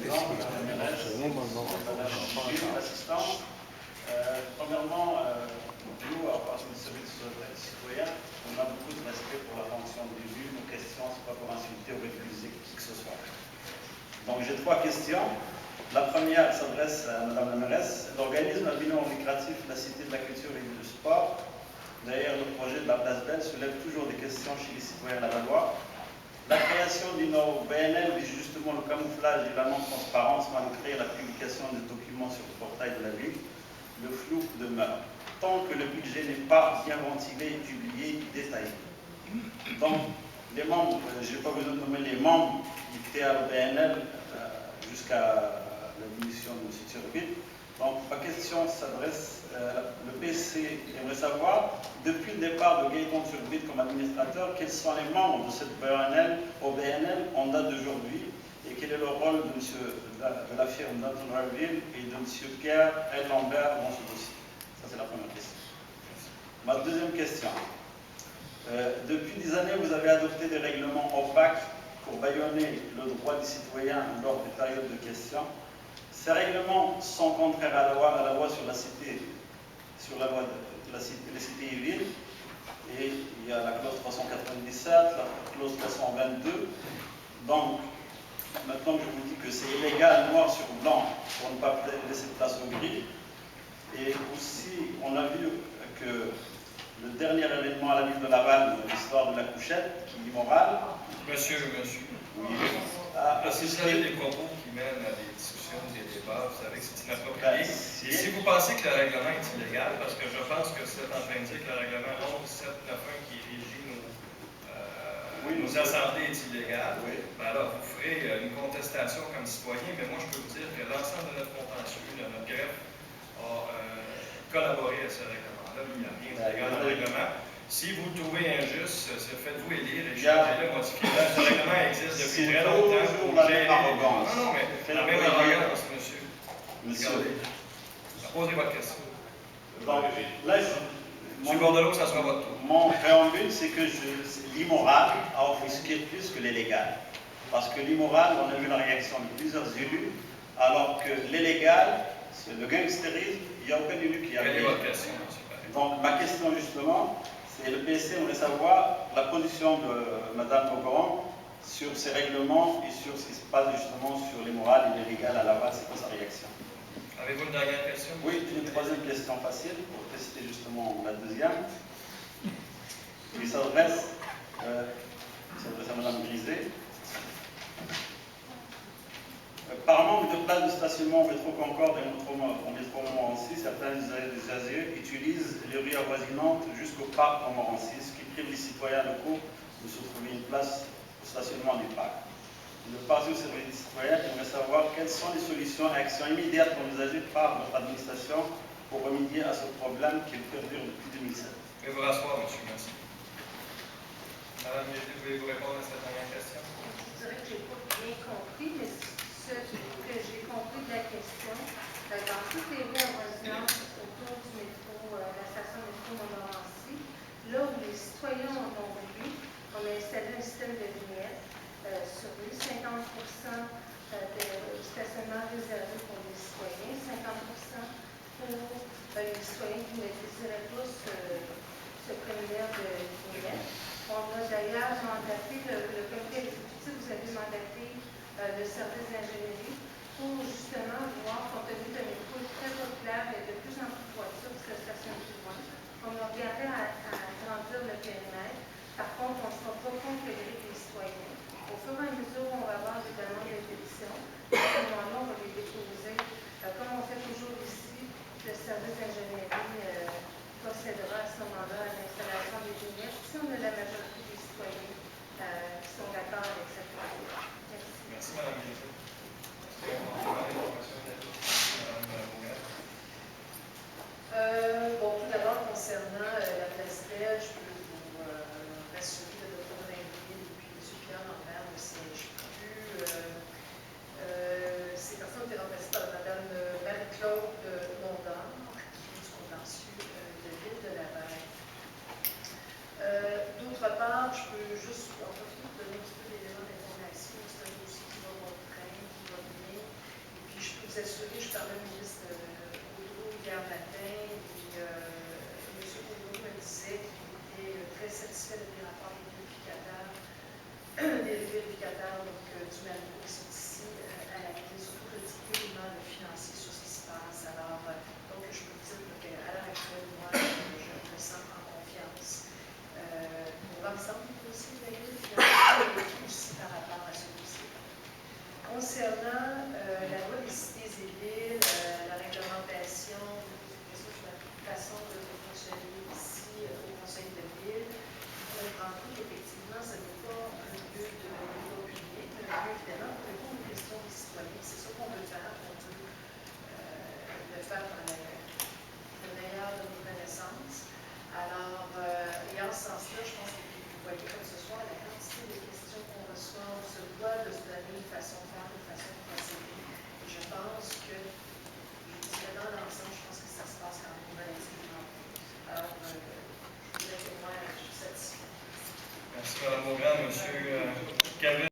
Président, Mme l'assistant. Premièrement, nous, à part le service citoyen, on a beaucoup de respect pour la fonction d'élu. Nos questions, ce n'est pas pour insulter ou récuser qui que ce soit. Donc, j'ai 3 questions. La première s'adresse à Mme la mairesse. L'organisme à bilan lucratif, la Cité de la Culture et du Sport, derrière le projet de la Place Belle, soulève toujours des questions chez les citoyens lavallois. La création d'une OBNL vise justement le camouflage et la non-transparence malgré la publication des documents sur le portail de la ville. Le flou demeure, tant que le budget n'est pas bien ventilé, publié, détaillé. Donc, les membres, je n'ai pas besoin de nommer les membres qui étaient à l'OBNL jusqu'à la démission de M. Turbide. Donc, ma question s'adresse, le PC aimerait savoir, depuis le départ de Gaëtan Turbide comme administrateur, quels sont les membres de cette OBNL en date d'aujourd'hui et quel est le rôle de la firme d'Anton Harville et de M. Pierre L. Lambert dans ce dossier. Ça, c'est la première question. Ma deuxième question. Depuis des années, vous avez adopté des règlements opaques pour bâillonner le droit des citoyens lors des périodes de questions. Ces règlements sont contraires à la loi sur la cité, les cités et villes. Et il y a la clause 397, la clause 322. Donc, maintenant que je vous dis que c'est illégal, noir sur blanc, pour ne pas laisser place au gris. Et aussi, on a vu que le dernier événement à la ville de Laval, l'histoire de la couchette, qui est immorale. Monsieur. Oui. Si vous avez des propos qui mènent à des discussions, des débats, vous savez que c'est inapproprié. Et si vous pensez que le règlement est illégal, parce que je pense que vous êtes en train de dire que le règlement 11791 qui régit nos assemblées est illégal, ben alors vous ferez une contestation comme citoyen, mais moi je peux vous dire que l'ensemble de notre contentieux, de notre greffe, a collaboré à ce règlement-là. Il n'y a rien d'illégal dans le règlement. Si vous le trouvez injuste, faites-vous élire et changez-le, modifiez-le. Ce règlement existe depuis très longtemps pour gérer les... Non, mais la même arrogance, monsieur. Regardez. Posez votre question. Donc, là, M. Bordelot, ça sera votre tour. Mon préambule, c'est que l'immoral a offusqué plus que l'illégal. Parce que l'immoral, on a vu la réaction de plusieurs élus, alors que l'illégal, c'est le gangstérisme, il n'y a aucun élu qui a... Quelle est votre question, M. Donc, ma question, justement, c'est le PC aimerait savoir la position de Mme Bocoran sur ces règlements et sur ce qui se passe justement sur les morales et l'illégal à Laval. C'est quoi sa réaction? Avez-vous une dernière question? Oui, une troisième question facile pour tester justement la deuxième. Il s'adresse à Mme Griset. Par manque de places de stationnement au métro Concorde et au métro Montmorency, certains usagers utilisent les rues avoisinantes jusqu'au parc Montmorency, ce qui prive les citoyens locaux de se trouver une place au stationnement du parc. Le Parti au service des citoyens aimerait savoir quelles sont les solutions et actions immédiates envisagées par notre administration pour remédier à ce problème qui perdure depuis 2007. Je vais vous rasseoir, monsieur. Merci. Madame Griset, voulez-vous répondre à cette dernière question? Je dirais que je n'ai pas bien compris, mais ce que j'ai compris de la question, dans toutes les rues avoisinantes autour du métro, la station métro Montmorency, là où les citoyens en ont voulu, on a installé un système de vignettes sur lui, 50% de stationnement réservé pour les citoyens, 50% pour les citoyens qui ne désiraient pas ce préliminaire de vignettes. On a d'ailleurs mandaté le comité exécutif, vous avez mandaté le service d'ingénierie pour justement voir, compte tenu d'un métro très populaire et de plus en plus de voitures qui se stationnent plus loin, on a regardé à agrandir le périmètre. Par contre, on ne sera pas contre le gré des citoyens. Au fur et à mesure, on va avoir des demandes de pétition. À ce moment-là, on va les déposer. Comme on fait toujours ici, le service d'ingénierie procédera à ce moment-là à l'installation des vignettes si on a la majorité des citoyens qui sont d'accord avec cette procédure. Merci. Merci, Mme Griset. je parlais au ministre Gaudreau hier matin, et M. Gaudreau me disait qu'il était très satisfait des rapports des vérificateurs donc, du Malco qui sont ici à la clé, surtout le élément financier sur ce qui se passe. Alors, donc, je peux dire qu'à l'heure actuelle, moi, je me sens en confiance. Pour l'ensemble du dossier, d'ailleurs, et aussi par rapport à ce dossier. Concernant la loi des cités et villes, la réglementation, la façon de fonctionner ici au Conseil de ville, on comprend qu'effectivement, ce n'est pas un lieu de débat public, mais un lieu évidemment pour répondre aux questions des citoyens. C'est ça qu'on veut faire. On veut le faire dans le meilleur de nos connaissances. Alors, et en ce sens-là, je pense que vous voyez comme ce soir la quantité de questions qu'on reçoit, on se doit de se donner une façon de faire, une façon de procéder. Et je pense que, dans l'ensemble, je pense que ça se passe quand même relativement bien. Alors, je dirais que moi, je suis satisfaite. Merci, Mme Beaugrand. M. Calvin.